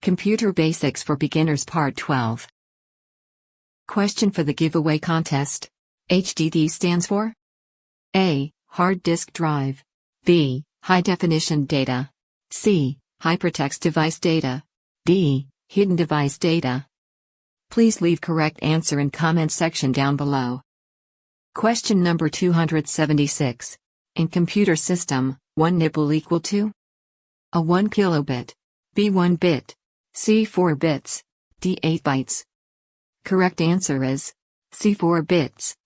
Computer Basics for Beginners Part 12. Question for the giveaway contest. HDD stands for A. Hard disk drive. B. High definition data. C. Hypertext device data. D. Hidden device data. Please leave correct answer in comment section down below. Question number 276. In computer system, 1 nibble equal to A 1 kilobit, B 1 bit, C 4 bits, D 8 bytes. Correct answer is C 4 bits.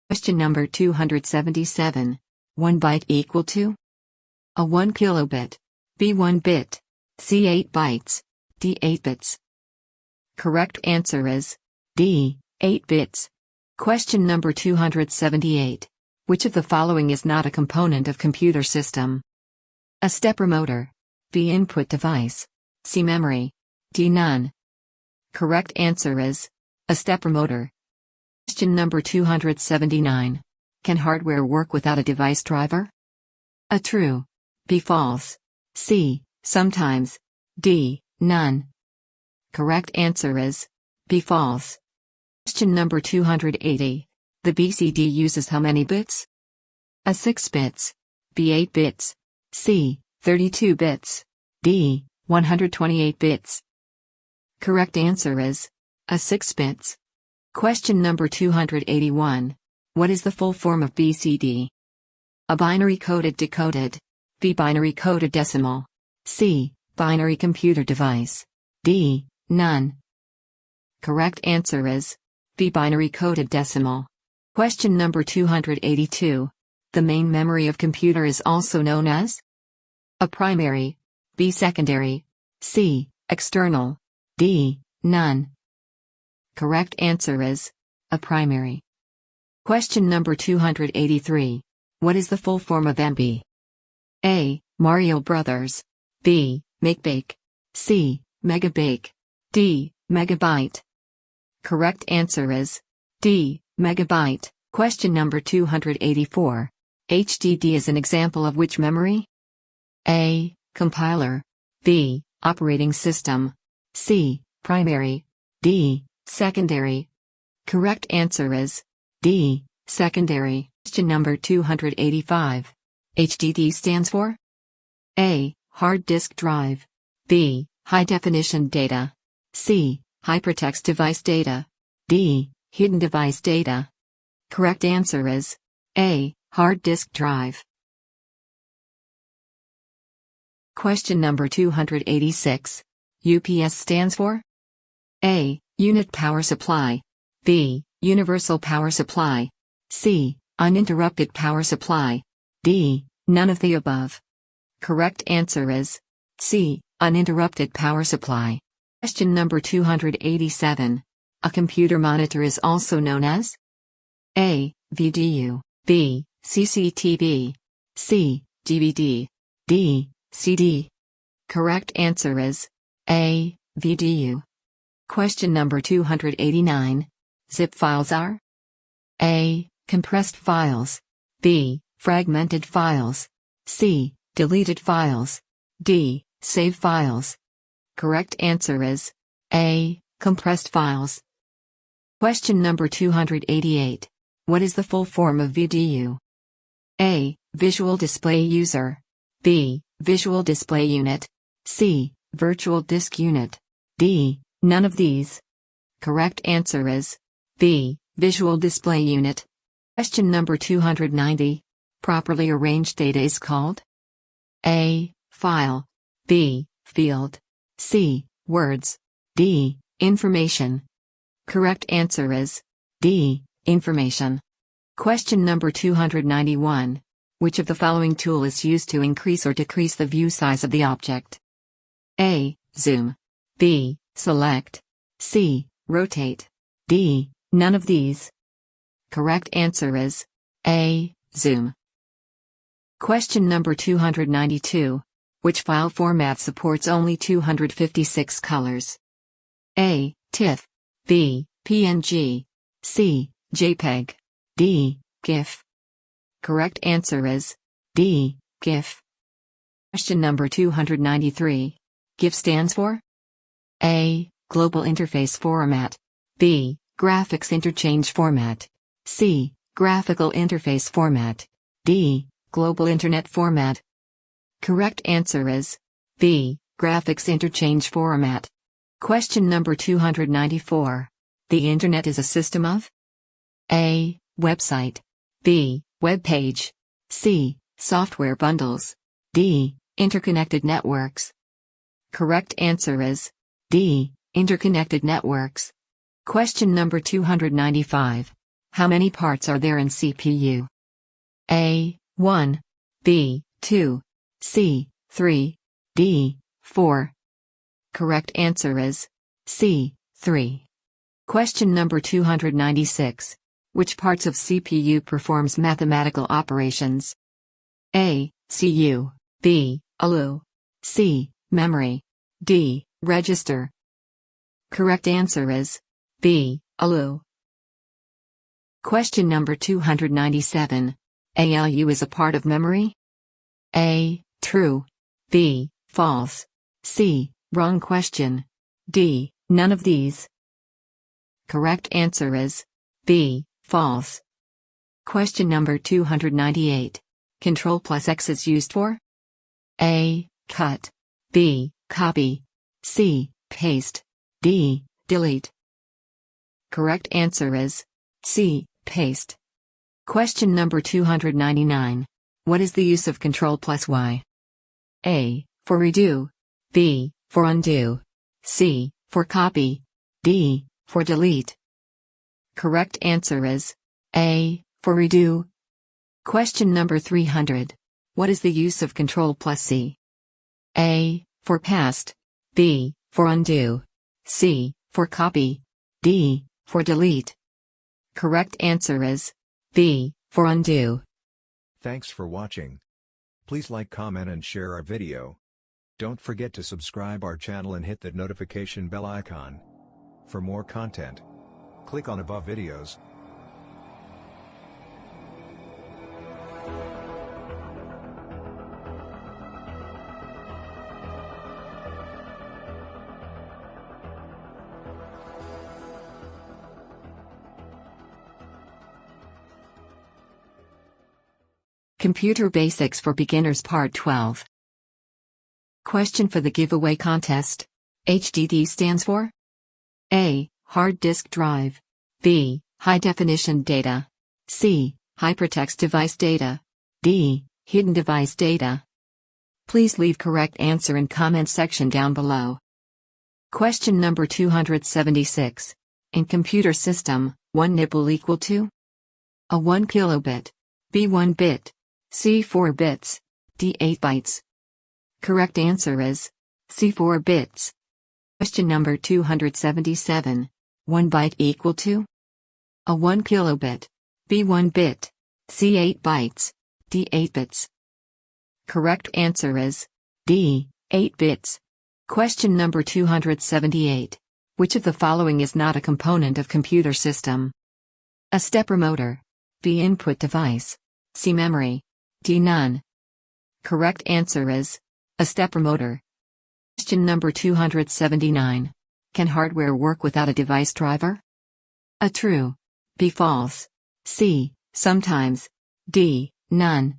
Question number 277. 1 byte equal to A 1 kilobit, B 1 bit, C 8 bytes, D 8 bits. Correct answer is D 8 bits. Question number 278. Which of the following is not a component of computer system? A stepper motor, B input device, C memory, D none. Correct answer is a stepper motor. Question number 279. Can hardware work without a device driver? A true, B false, C sometimes, D none. Correct answer is B false. Question number 280. The BCD uses how many bits? A 6 bits, B 8 bits, C 32 bits, D 128 bits. Correct answer is A 6 bits. Question number 281. What is the full form of BCD? A binary coded decoded, B binary coded decimal, C binary computer device, D none. Correct answer is B binary coded decimal. Question number 282. The main memory of computer is also known as A primary, B secondary, C external, D none. Correct answer is A primary. Question number 283. What is the full form of MB? A. Mario Brothers, B. Make-Bake, C. Megabake, D. Megabyte. Correct answer is D. Megabyte. Question number 284. HDD is an example of which memory? A. Compiler, B. Operating system, C. Primary, D. Secondary. Correct answer is D. Secondary. Question number 285. HDD stands for A. Hard disk drive, B. High definition data, C. Hypertext device data, D. Hidden device data. Correct answer is A. Hard disk drive. Question number 286. UPS stands for A. Unit power supply, B. Universal power supply, C. Uninterrupted power supply, D. None of the above. Correct answer is C. Uninterrupted power supply. Question number 287. A computer monitor is also known as A. VDU, B. CCTV, C. DVD, D. CD. Correct answer is A. VDU. Question number 289. Zip files are A. Compressed files, B. Fragmented files, C. Deleted files, D. Save files. Correct answer is A. Compressed files. Question number 288. What is the full form of VDU? A. Visual Display User, B. Visual Display Unit, C. Virtual Disk Unit, D. None of these. Correct answer is B. Visual Display Unit. Question number 290. Properly arranged data is called A. File, B. Field, C. Words, D. Information. Correct answer is D. Information. Question number 291. Which of the following tool is used to increase or decrease the view size of the object? A. Zoom, B. Select, C. Rotate, D. None of these. Correct answer is A. Zoom. Question number 292. Which file format supports only 256 colors? A. TIFF, B. PNG, C. JPEG, D. GIF. Correct answer is D. GIF. Question number 293. GIF stands for A. Global Interface Format. B. Graphics Interchange Format. C. Graphical Interface Format. D. Global Internet Format. Correct answer is B. Graphics Interchange Format. Question number 294. The Internet is a system of A. Website. B. Web page. C. Software bundles. D. Interconnected networks. Correct answer is D. Interconnected networks. Question number 295. How many parts are there in CPU? A. 1. B. 2. C. 3. D. 4. Correct answer is C. 3. Question number 296. Which parts of CPU performs mathematical operations? A. CU. B. ALU. C. Memory. D. Register. Correct answer is B. ALU. Question number 297. ALU is a part of memory? A. True. B. False. C. Wrong question. D. None of these. Correct answer is B. False. Question number 298. Control plus X is used for A. Cut. B. Copy. C. Paste. D. Delete. Correct answer is C. Paste. Question number 299. What is the use of Control plus Y? A. For redo. B. For undo. C. For copy. D. For delete. Correct answer is A. For redo. Question number 300. What is the use of Control plus C? A. For past. B. For undo. C. For copy. D. For delete. Correct answer is B. For undo. Thanks for watching. Please like, comment and share our video. Don't forget to subscribe our channel and hit that notification bell icon. For more content, click on above videos. Computer Basics for Beginners Part 12. Question for the giveaway contest. HDD stands for A. Hard disk drive. B. High definition data. C. Hypertext device data. D. Hidden device data. Please leave correct answer in comment section down below. Question number 276. In computer system, 1 nibble equal to A. 1 kilobit. B. 1 bit. C. 4 bits. D. 8 bytes. Correct answer is C. 4 bits. Question number 277. 1 byte equal to A. 1 kilobit. B. 1 bit. C. 8 bytes. D. 8 bits. Correct answer is D. 8 bits. Question number 278. Which of the following is not a component of computer system? A. Stepper motor. B. Input device. C. Memory. D. None. Correct answer is A. Stepper motor. Question number 279. Can hardware work without a device driver? A. True. B. False. C. Sometimes. D. None.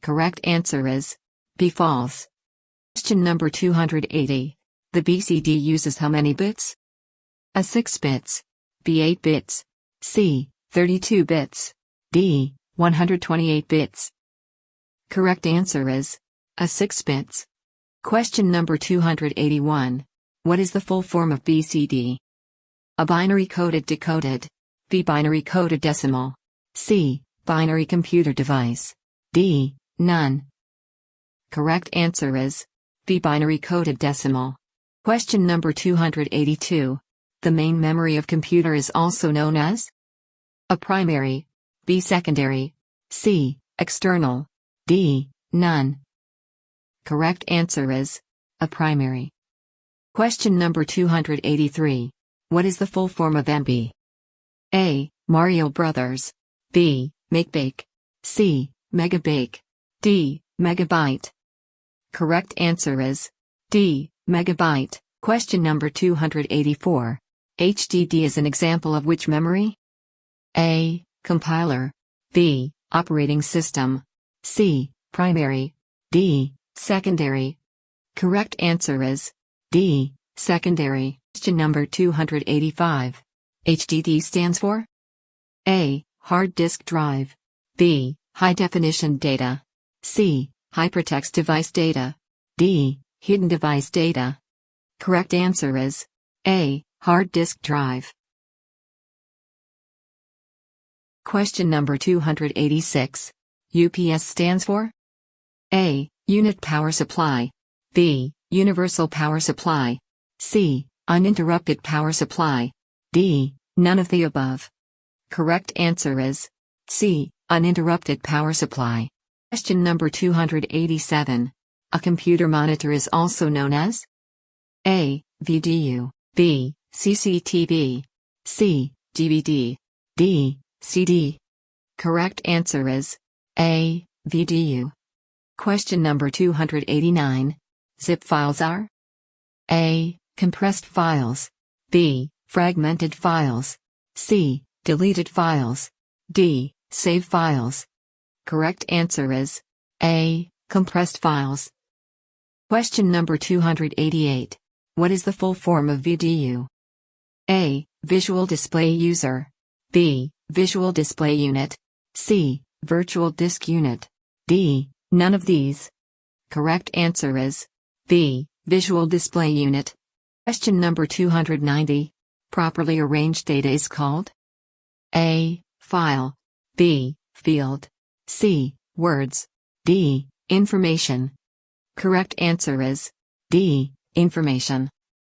Correct answer is B. False. Question number 280. The BCD uses how many bits? A. 6 bits. B. 8 bits. C. 32 bits. D. 128 bits. Correct answer is A. 6 bits. Question number 281. What is the full form of BCD? A. Binary coded decoded. B. Binary coded decimal. C. Binary computer device. D. None. Correct answer is B. Binary coded decimal. Question number 282. The main memory of computer is also known as A. Primary. B. Secondary. C. External. D. None. Correct answer is A. Primary. Question number 283. What is the full form of MB? A. Mario Brothers. B. Make-Bake. C. Megabake. D. Megabyte. Correct answer is D. Megabyte. Question number 284. HDD is an example of which memory? A. Compiler. B. Operating system. C. Primary. D. Secondary. Correct answer is D. Secondary. Question number 285. HDD stands for A. Hard disk drive. B. High definition data. C. Hypertext device data. D. Hidden device data. Correct answer is A. Hard disk drive. Question number 286. UPS stands for A. Unit power supply. B. Universal power supply. C. Uninterrupted power supply. D. None of the above. Correct answer is C. Uninterrupted power supply. Question number 287. A computer monitor is also known as A. VDU. B. CCTV. C. DVD. D. CD. Correct answer is A. VDU. Question number 289. Zip files are A. Compressed files. B. Fragmented files. C. Deleted files. D. Save files. Correct answer is A. Compressed files. Question number 288. What is the full form of VDU? A. Visual Display User. B. Visual Display Unit. C. Virtual Disk Unit. D. None of these. Correct answer is B. Visual Display Unit. Question number 290. Properly arranged data is called A. File. B. Field. C. Words. D. Information. Correct answer is D. Information.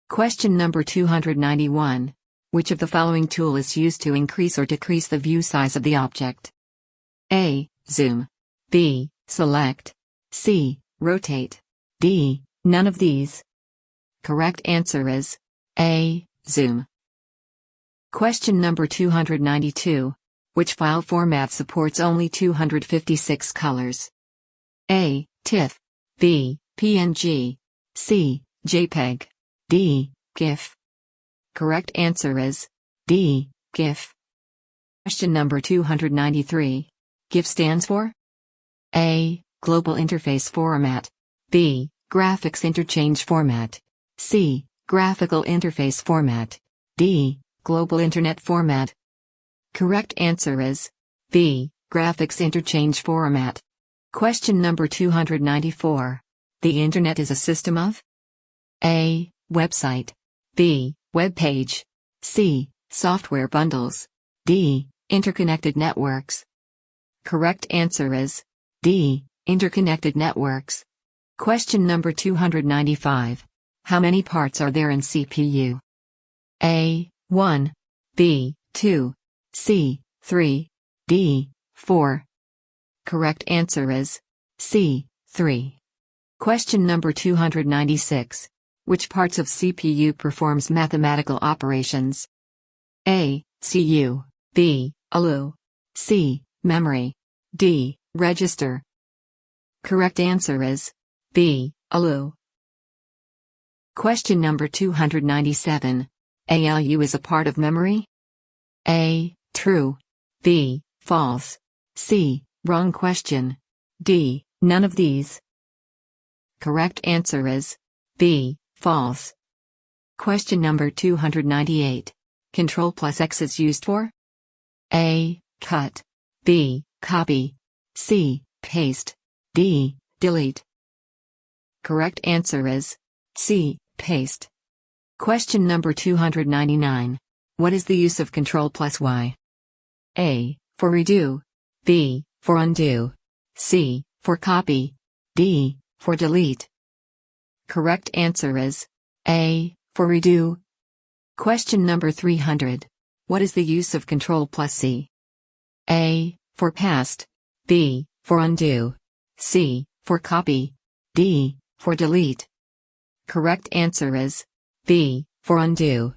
Question number 291. Which of the following tool is used to increase or decrease the view size of the object? A. Zoom. B. Select. C. Rotate. D. None of these. Correct answer is A. Zoom. Question number 292. Which file format supports only 256 colors? A. TIFF. B. PNG. C. JPEG. D. GIF. Correct answer is D. GIF. Question number 293. GIF stands for A. Global Interface Format. B. Graphics Interchange Format. C. Graphical Interface Format. D. Global Internet Format. Correct answer is B. Graphics Interchange Format. Question number 294. The Internet is a system of A. Website. B. Web page. C. Software bundles. D. Interconnected networks. Correct answer is D. Interconnected networks. Question number 295. How many parts are there in CPU? A. 1. B. 2. C. 3. D. 4. Correct answer is C. 3. Question number 296. Which parts of CPU performs mathematical operations? A. CU. B. ALU. C. Memory. D. Register. Correct answer is B. ALU. Question number 297. ALU is a part of memory? A. True. B. False. C. Wrong question. D. None of these. Correct answer is B. False. Question number 298. Control plus X is used for A. Cut. B. Copy. C. Paste. D. Delete. Correct answer is C. Paste. Question number 299. What is the use of Control plus Y? A. For redo. B. For undo. C. For copy. D. For delete. Correct answer is A. For redo. Question number 300. What is the use of Control plus C? A. For past. B. For undo. C. For copy. D. For delete. Correct answer is B. For undo.